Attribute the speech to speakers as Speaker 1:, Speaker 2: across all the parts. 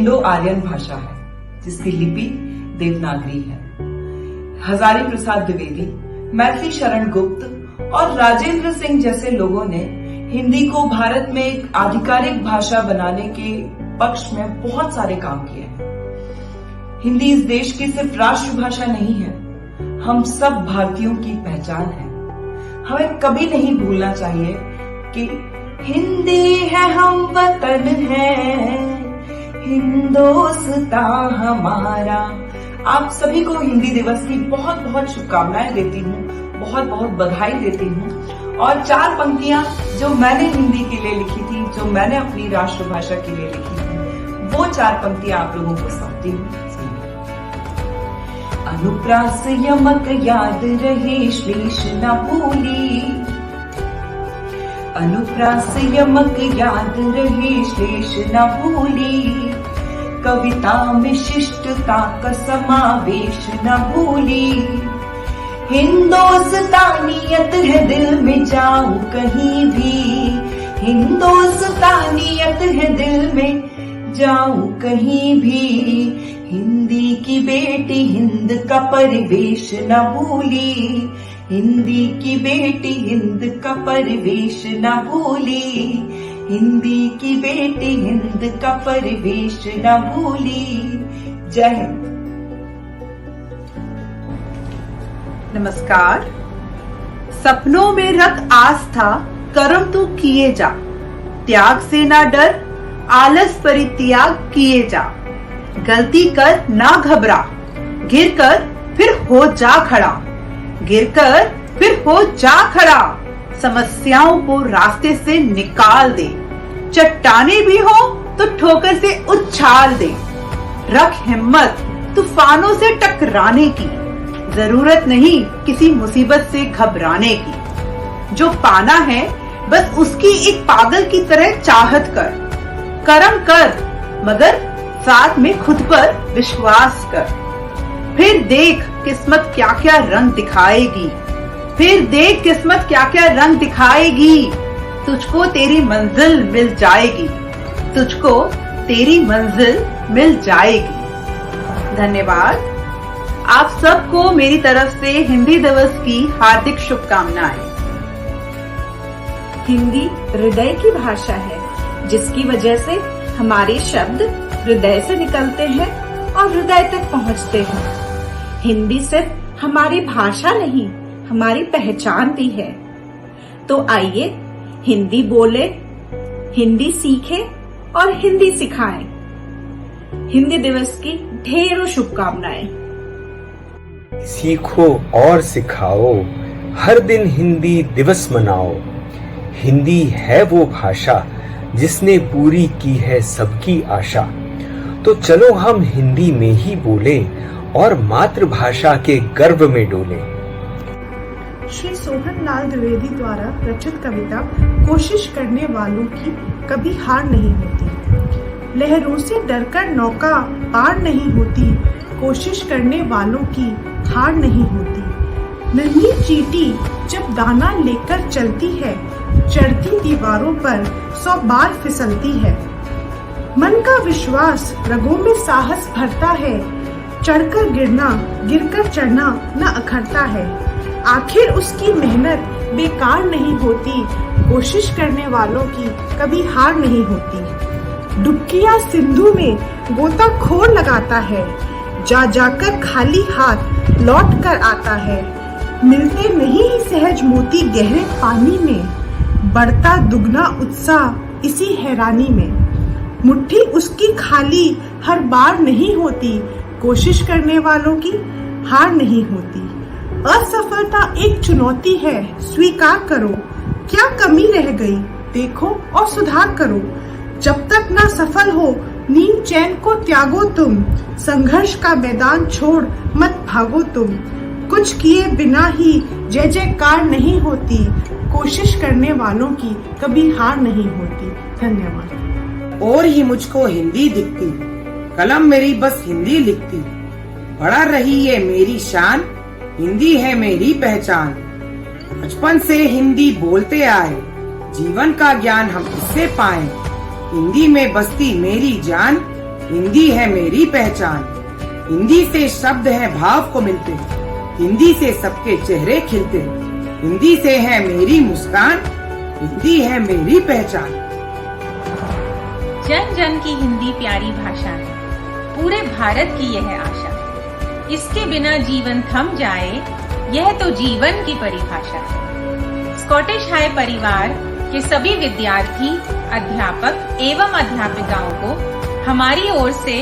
Speaker 1: Indo Aryan भाषा है जिसकी लिपि देवनागरी है। हजारी प्रसाद द्विवेदी, मैथिली शरण गुप्त और राजेंद्र सिंह जैसे लोगों ने हिंदी को भारत में एक आधिकारिक भाषा बनाने के पक्ष में बहुत सारे काम किए हैं। हिंदी इस देश की सिर्फ राष्ट्रभाषा नहीं है, हम सब भारतीयों की पहचान है। हमें कभी नहीं भूलना चाहिए कि हिंदी है हम वतन है, हिंदुस्तान हमारा। आप सभी को हिंदी दिवस की बहुत बहुत शुभकामनाएं देती हूँ, बहुत बहुत बधाई देती हूँ। और 4 पंक्तियां जो मैंने हिंदी के लिए लिखी थी, जो मैंने अपनी राष्ट्रभाषा के लिए लिखी थी, वो 4 पंक्तियां आप लोगों को सौंपती हूँ। अनुप्रास यमक याद रहे श्लेष न भूली, अनुप्रास यमक याद रहे श्लेष न भूली, कविता में शिष्टता का समावेश न भूली, हिंदुस्तानियत है दिल में जाऊं कहीं भी, हिंदुस्तानियत है दिल में जाऊं कहीं भी, हिंदी की बेटी हिंद का परिवेश न भूली, हिंदी की बेटी हिंद का परिवेश न भूली, हिंदी की बेटी हिंद का परिवेश न भूली। जय हिंद।
Speaker 2: नमस्कार। सपनों में रख आस्था, कर्म तू किए जा, त्याग से ना डर, आलस परित्याग किए जा, गलती कर ना घबरा, गिर कर फिर हो जा खड़ा, गिर कर फिर हो जा खड़ा, समस्याओं को रास्ते से निकाल दे, चट्टाने भी हो तो ठोकर से उछाल दे, रख हिम्मत तूफानों से टकराने की, जरूरत नहीं किसी मुसीबत से घबराने की, जो पाना है बस उसकी एक पागल की तरह चाहत कर, कर्म कर मगर साथ में खुद पर विश्वास कर, फिर देख किस्मत क्या क्या रंग दिखाएगी, फिर देख किस्मत क्या क्या रंग दिखाएगी, तुझको तेरी मंजिल मिल जाएगी, तुझको तेरी मंजिल मिल जाएगी। धन्यवाद। आप सबको मेरी तरफ से हिंदी दिवस की हार्दिक शुभकामनाएं।
Speaker 3: हिंदी हृदय की भाषा है, जिसकी वजह से हमारे शब्द हृदय से निकलते हैं और हृदय तक पहुंचते हैं। हिंदी सिर्फ हमारी भाषा नहीं, हमारी पहचान भी है। तो आइए हिंदी बोले, हिंदी सीखें और हिंदी सिखाएं। हिंदी दिवस की ढेरों शुभकामनाएं।
Speaker 4: सीखो और सिखाओ, हर दिन हिंदी दिवस मनाओ। हिंदी है वो भाषा जिसने पूरी की है सबकी आशा। तो चलो हम हिंदी में ही बोलें और मातृभाषा के गर्व में डोलें।
Speaker 5: श्री सोहन लाल द्विवेदी द्वारा रचित कविता कोशिश करने वालों की कभी हार नहीं होती। लहरों से डरकर नौका पार नहीं होती, कोशिश करने वालों की हार नहीं होती। नन्ही चींटी जब दाना लेकर चलती है, चढ़ती दीवारों पर 100 बार फिसलती है। मन का विश्वास रगों में साहस भरता है, चढ़कर गिरना गिरकर चढ़ना न अखरता है। आखिर उसकी मेहनत बेकार नहीं होती, कोशिश करने वालों की कभी हार नहीं होती। डुबकियां सिंधु में गोताखोर लगाता है, जा जाकर खाली हाथ लौट कर आता है। मिलते नहीं ही सहज मोती गहरे पानी में, बढ़ता दुगना उत्साह इसी हैरानी में। मुट्ठी उसकी खाली हर बार नहीं होती, कोशिश करने वालों की हार नहीं होती। असफलता एक चुनौती है, स्वीकार करो, क्या कमी रह गई देखो और सुधार करो। जब तक ना सफल हो नींद चैन को त्यागो तुम, संघर्ष का मैदान छोड़ मत भागो तुम। कुछ किए बिना ही जय जयकार नहीं होती, कोशिश करने वालों की कभी हार नहीं होती। धन्यवाद।
Speaker 6: और ही मुझको हिंदी दिखती, कलम मेरी बस हिंदी लिखती। बढ़ा रही ये मेरी शान, हिंदी है मेरी पहचान। बचपन से हिंदी बोलते आए, जीवन का ज्ञान हम इससे पाए। हिंदी में बसती मेरी जान, हिंदी है मेरी पहचान। हिंदी से शब्द है भाव को मिलते, हिंदी से सबके चेहरे खिलते, हिंदी से है मेरी मुस्कान, हिंदी है मेरी पहचान।
Speaker 7: जन जन की हिंदी प्यारी भाषा है, पूरे भारत की यह आशा। इसके बिना जीवन थम जाए, यह तो जीवन की परिभाषा है। स्कॉटिश हाई परिवार के सभी विद्यार्थी, अध्यापक एवं अध्यापिकाओं को हमारी ओर से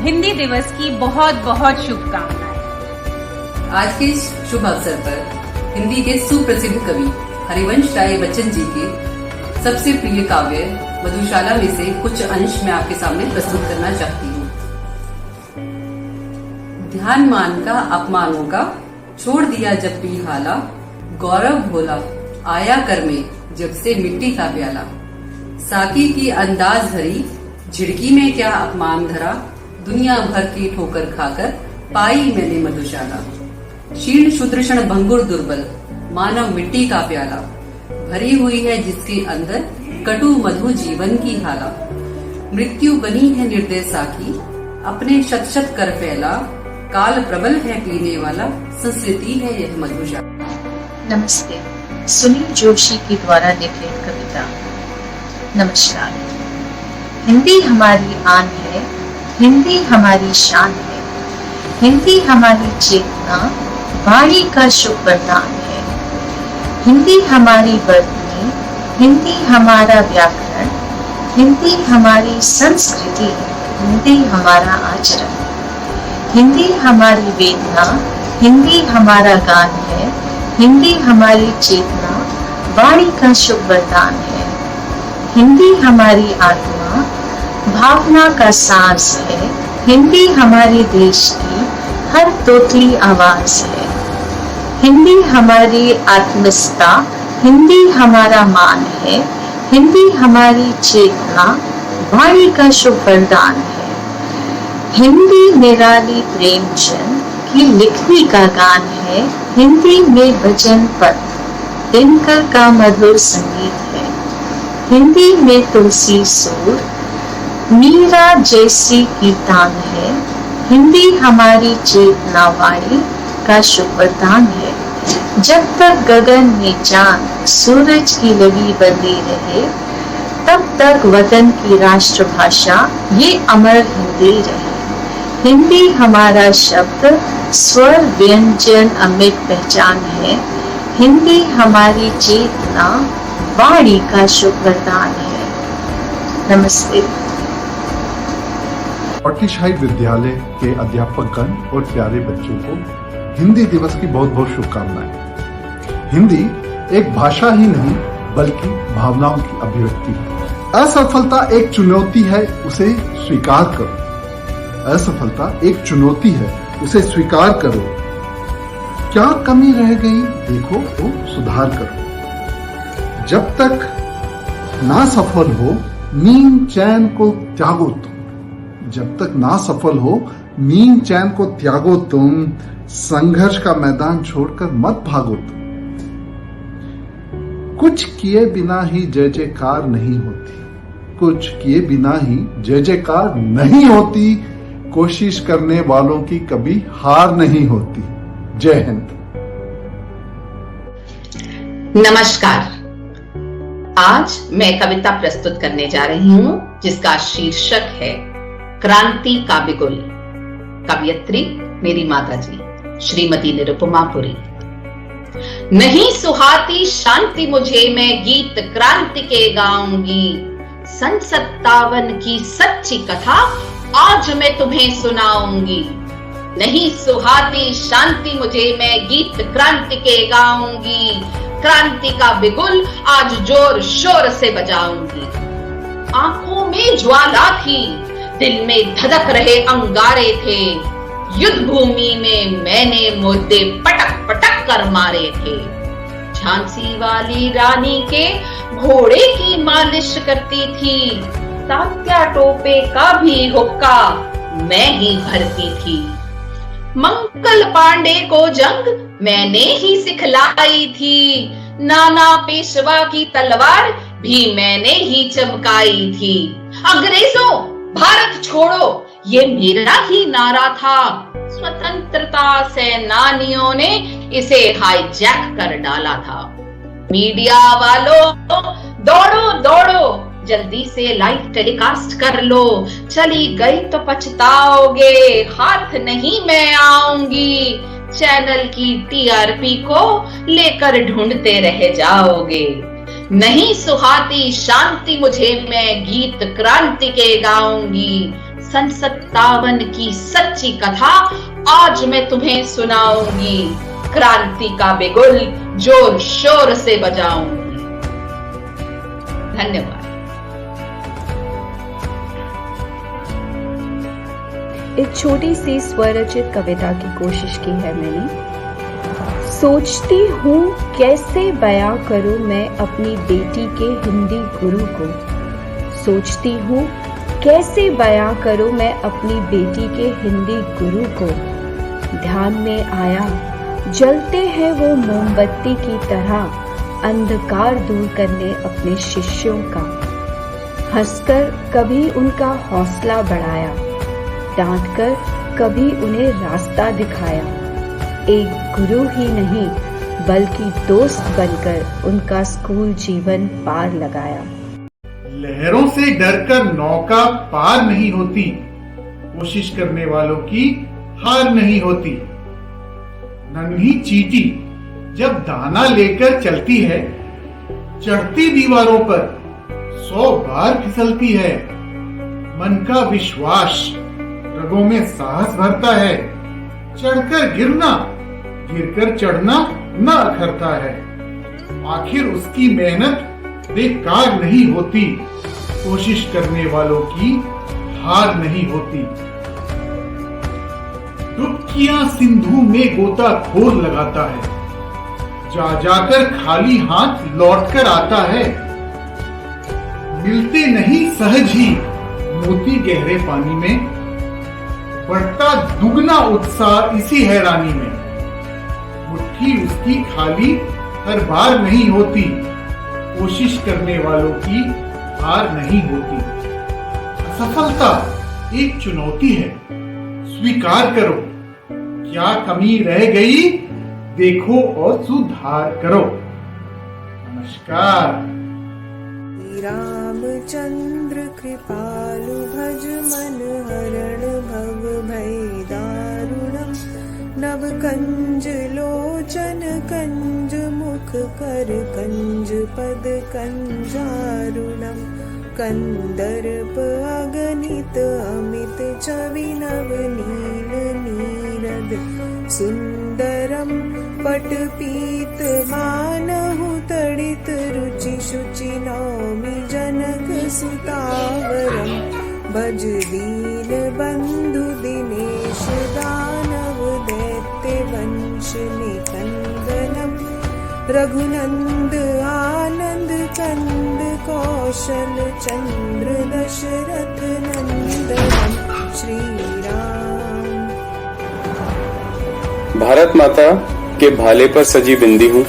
Speaker 7: हिंदी दिवस की बहुत बहुत शुभकामनाएं।
Speaker 8: आज के इस शुभ अवसर पर हिंदी के सुप्रसिद्ध कवि हरिवंश राय बच्चन जी के सबसे प्रिय काव्य मधुशाला में से कुछ अंश मैं आपके सामने प्रस्तुत करना चाहती हूँ। ध्यान मान का अपमानों का छोड़ दिया जब भी हाला, गौरव भोला आया कर में जब से मिट्टी का प्याला। साकी की अंदाज हरी, झिड़की में क्या अपमान धरा, दुनिया भर की ठोकर खाकर पाई मैंने मधुशाला। क्षीण शूद्रषण भंगुर दुर्बल, मानव मिट्टी का प्याला, भरी हुई है जिसके अंदर कटु मधु जीवन की हाला। मृत्यु बनी है निर्दय साकी, अपने शत शत कर फैला, काल प्रबल है पीने वाला, संस्कृति है यह मधुशाला।
Speaker 9: नमस्ते। सुनील जोशी के द्वारा लिखित कविता। नमस्कार। हिंदी हमारी आन है, हिंदी हमारी शान है, हिंदी हमारी चेतना, वाणी का शुभ वरदान है। हिंदी हमारी वर्तनी, हिंदी हमारा व्याकरण, हिंदी हमारी संस्कृति, हिंदी हमारा आचरण। हिंदी हमारी वेदना, हिंदी हमारा गान है, हिंदी हमारी चेतना, वाणी का शुभ वरदान है। हिंदी हमारी आत्मा, भावना का सांस है, हिंदी हमारे देश की हर तोतली आवाज है। हिंदी हमारी आत्मस्था, हिंदी हमारा मान है, हिंदी हमारी चेतना, वाणी का शुभ वरदान है। हिंदी निराली प्रेमचंद की लिखनी का गान है, हिंदी में भजन पद दिनकर का मधुर संगीत है। हिंदी में तुलसी सुर, मीरा जैसी कीर्तन है, हिंदी हमारी चेतना, वाणी का शुभ वरदान है। जब तक गगन में चांद सूरज की लगी बंधी रहे, तब तक वतन की राष्ट्रभाषा ये अमर हिंदी रहे। हिंदी हमारा शब्द, स्वर, व्यंजन, अमिट पहचान है, हिंदी हमारी चेतना, वाणी का शुभ वरदान है। नमस्ते।
Speaker 10: स्कॉटिश हाई विद्यालय के अध्यापकगण और प्यारे बच्चों को हिंदी दिवस की बहुत बहुत शुभकामनाएं। हिंदी एक भाषा ही नहीं बल्कि भावनाओं की अभिव्यक्ति है। असफलता एक चुनौती है, उसे स्वीकार करो। असफलता एक चुनौती है, उसे स्वीकार करो। क्या कमी रह गई देखो तो सुधार करो। जब तक ना सफल हो नींद चैन को त्यागो तुम। जब तक ना सफल हो नींद चैन को त्यागो तुम। संघर्ष का मैदान छोड़कर मत भागो तुम। कुछ किए बिना ही जय जयकार नहीं होती। कुछ किए बिना ही जय जयकार नहीं होती। कोशिश करने वालों की कभी हार नहीं होती। जय हिंद।
Speaker 11: नमस्कार। आज मैं कविता प्रस्तुत करने जा रही हूं जिसका शीर्षक है क्रांति का बिगुल। कवयित्री मेरी माताजी श्रीमती निरुपमा पुरी। नहीं सुहाती शांति मुझे, मैं गीत क्रांति के गाऊंगी। सन 57 की सच्ची कथा आज मैं तुम्हें सुनाऊंगी। नहीं सुहाती शांति मुझे, मैं गीत क्रांति के गाऊंगी। क्रांति का बिगुल आज जोर शोर से बजाऊंगी। आंखों में ज्वाला थी, दिल में धधक रहे अंगारे थे। युद्ध भूमि में मैंने मुद्दे पटक पटक कर मारे थे। झांसी वाली रानी के घोड़े की मालिश करती थी। तात्या टोपे का भी हुक्का मैं ही भरती थी। मंगल पांडे को जंग मैंने ही सिखलाई थी। नाना पेशवा की तलवार भी मैंने ही चमकाई थी। अंग्रेजों भारत छोड़ो ये मेरा ही नारा था। स्वतंत्रता सेनानियों ने इसे हाईजैक कर डाला था। मीडिया वालों, दौड़ो दौड़ो, जल्दी से लाइव टेलीकास्ट कर लो। चली गई तो पछताओगे, हाथ नहीं मैं आऊंगी। चैनल की टीआरपी को लेकर ढूंढते रह जाओगे। नहीं सुहाती शांति मुझे, मैं गीत क्रांति के गाऊंगी। सन 57 की सच्ची कथा आज मैं तुम्हें सुनाऊंगी। क्रांति का बिगुल जोर शोर से बजाऊंगी। धन्यवाद।
Speaker 12: एक छोटी सी स्वरचित कविता की कोशिश की है मैंने। सोचती हूँ कैसे बयां करूँ मैं अपनी बेटी के हिंदी गुरु को। सोचती हूँ कैसे बयां करूँ मैं अपनी बेटी के हिंदी गुरु को। ध्यान में आया जलते हैं वो मोमबत्ती की तरह, अंधकार दूर करने अपने शिष्यों का। हंसकर कभी उनका हौसला बढ़ाया, डांटकर कभी उन्हें रास्ता दिखाया। एक गुरु ही नहीं बल्कि दोस्त बनकर उनका स्कूल जीवन पार लगाया।
Speaker 10: लहरों से डरकर नौका पार नहीं होती, कोशिश करने वालों की हार नहीं होती। नन्ही चींटी जब दाना लेकर चलती है, चढ़ती दीवारों पर 100 बार फिसलती है। मन का विश्वास रगों में साहस भरता है। चढ़कर गिरना, गिरकर चढ़ना न अखरता है। आखिर उसकी मेहनत बेकार नहीं होती, कोशिश करने वालों की हार नहीं होती। डुबकियां सिंधु में गोताखोर लगाता है, जा जाकर खाली हाथ लौट कर आता है। मिलते नहीं सहज ही मोती गहरे पानी में, बढ़ता दुगना उत्साह इसी हैरानी में। मुट्ठी उसकी खाली हर बार नहीं होती, कोशिश करने वालों की हार नहीं होती। असफलता एक चुनौती है, स्वीकार करो। क्या कमी रह गई देखो और सुधार करो। नमस्कार।
Speaker 13: रामचंद्र कृपालु भज मन हरण भव भय दारुणम। नव कंज लोचन कंज मुख कर कंज पद कंजारुणम। कंदर्प अगणित अमित छवि नव नील नीरद सुंदरम। पट पीत मानहु तड़ित रुचि शुचि नौमि जनक सुतावरम। भज दीन बंधु दिनेश दानव दैत्य वंश निकंदनम। रघुनंद आनंद कंद कौशल चंद्र दशरथ नंदनम। श्री राम।
Speaker 14: भारत माता के भाले पर सजी बिंदी हूँ,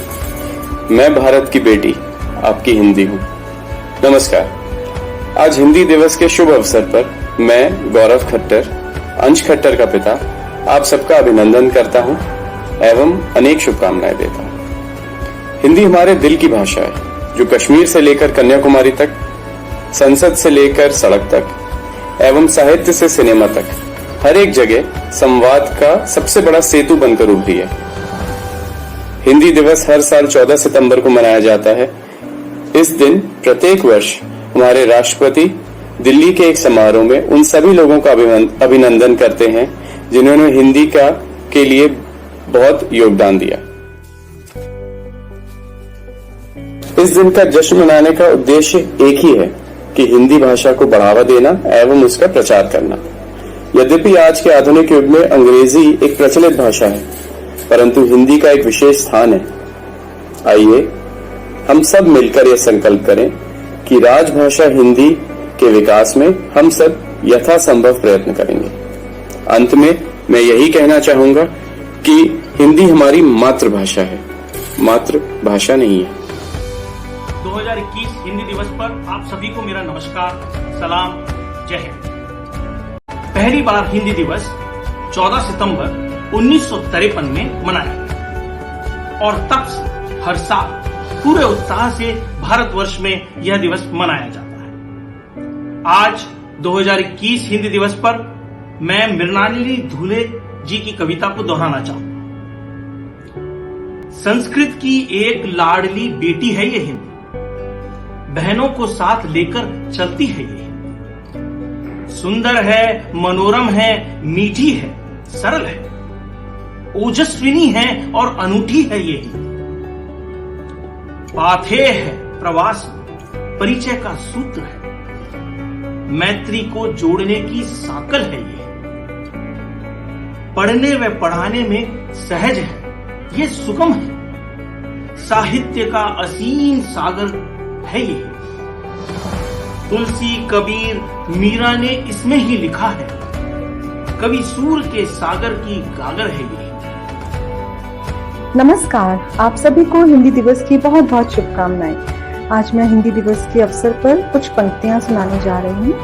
Speaker 14: मैं भारत की बेटी आपकी हिंदी हूँ। नमस्कार। आज हिंदी दिवस के शुभ अवसर पर मैं गौरव खट्टर, अंश खट्टर का पिता, आप सबका अभिनंदन करता हूँ एवं अनेक शुभकामनाएं देता हूँ। हिंदी हमारे दिल की भाषा है, जो कश्मीर से लेकर कन्याकुमारी तक, संसद से लेकर सड़क तक एवं साहित्य से सिनेमा तक हर एक जगह संवाद का सबसे बड़ा सेतु बनकर उभरी है। हिंदी दिवस हर साल 14 सितंबर को मनाया जाता है। इस दिन प्रत्येक वर्ष हमारे राष्ट्रपति दिल्ली के एक समारोह में उन सभी लोगों का अभिनंदन करते हैं जिन्होंने हिंदी के लिए बहुत योगदान दिया। इस दिन का जश्न मनाने का उद्देश्य एक ही है कि हिंदी भाषा को बढ़ावा देना एवं उसका प्रचार करना। यद्यपि आज के आधुनिक युग में अंग्रेजी एक प्रचलित भाषा है, परंतु हिंदी का एक विशेष स्थान है। आइए हम सब मिलकर यह संकल्प करें कि राजभाषा हिंदी के विकास में हम सब यथासंभव प्रयत्न करेंगे। अंत में मैं यही कहना चाहूंगा कि हिंदी हमारी मातृभाषा है, मातृभाषा नहीं है।
Speaker 15: 2021 हिंदी दिवस पर आप सभी को मेरा नमस्कार, सलाम, जय हिंद। पहली बार हिंदी दिवस 14 सितंबर 1953 में मनाया गया और तब से हर साल पूरे उत्साह से भारतवर्ष में यह दिवस मनाया जाता है। आज 2021 हिंदी दिवस पर मैं मृणालिनी धुले जी की कविता को दोहराना चाहूंगा। संस्कृत की एक लाडली बेटी है ये हिंदी, बहनों को साथ लेकर चलती है ये हिंदी। सुंदर है, मनोरम है, मीठी है, सरल है, ओजस्विनी है और अनूठी है ये हिंदी। पाथेय है, प्रवास में परिचय का सूत्र है, मैत्री को जोड़ने की साकल है ये। पढ़ने व पढ़ाने में सहज है, ये सुगम है, साहित्य का असीम सागर है ये। तुलसी, कबीर, मीरा ने इसमें ही लिखा है, कवि सूर के सागर की गागर है ये।
Speaker 16: नमस्कार, आप सभी को हिंदी दिवस की बहुत बहुत शुभकामनाएं। आज मैं हिंदी दिवस के अवसर पर कुछ पंक्तियां सुनाने जा रही हूँ।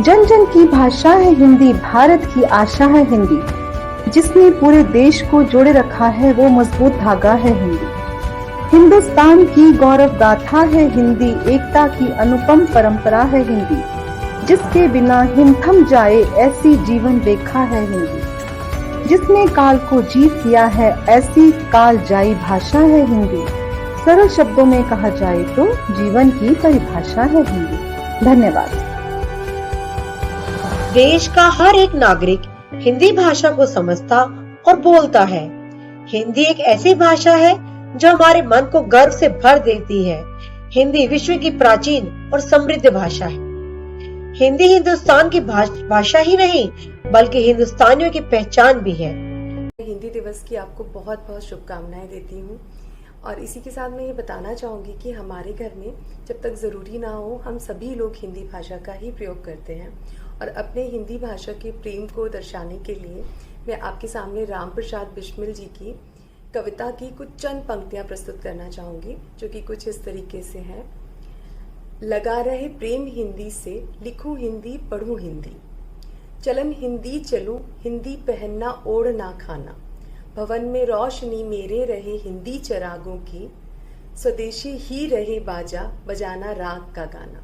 Speaker 16: जन जन की भाषा है हिंदी, भारत की आशा है हिंदी, जिसने पूरे देश को जोड़े रखा है वो मजबूत धागा है हिंदी। हिंदुस्तान की गौरव गाथा है हिंदी, एकता की अनुपम परंपरा है हिंदी, जिसके बिना हिम थम जाए ऐसी जीवन रेखा है हिंदी। जिसने काल को जीत लिया है ऐसी काल जाई भाषा है हिंदी। सरल शब्दों में कहा जाए तो जीवन की परिभाषा है हिंदी। धन्यवाद।
Speaker 17: देश का हर एक नागरिक हिंदी भाषा को समझता और बोलता है। हिंदी एक ऐसी भाषा है जो हमारे मन को गर्व से भर देती है। हिंदी विश्व की प्राचीन और समृद्ध भाषा है। हिंदी हिंदुस्तान की भाषा ही नहीं बल्कि हिंदुस्तानियों की पहचान भी है।
Speaker 18: हिंदी दिवस की आपको बहुत बहुत शुभकामनाएं देती हूँ और इसी के साथ मैं ये बताना चाहूँगी कि हमारे घर में जब तक ज़रूरी ना हो हम सभी लोग हिंदी भाषा का ही प्रयोग करते हैं। और अपने हिंदी भाषा के प्रेम को दर्शाने के लिए मैं आपके सामने राम प्रसाद बिस्मिल जी की कविता की कुछ चंद पंक्तियाँ प्रस्तुत करना चाहूँगी, जो कि कुछ इस तरीके से हैं। लगा रहे प्रेम हिंदी से, लिखूं हिंदी पढ़ूं हिंदी, चलन हिंदी चलूं हिंदी पहनना ओढ़ना खाना, भवन में रोशनी मेरे रहे हिंदी चरागों की, स्वदेशी ही रहे बाजा बजाना राग का गाना।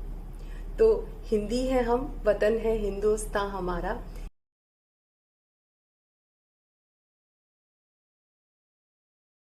Speaker 18: तो हिंदी है हम, वतन है हिंदुस्तान हमारा,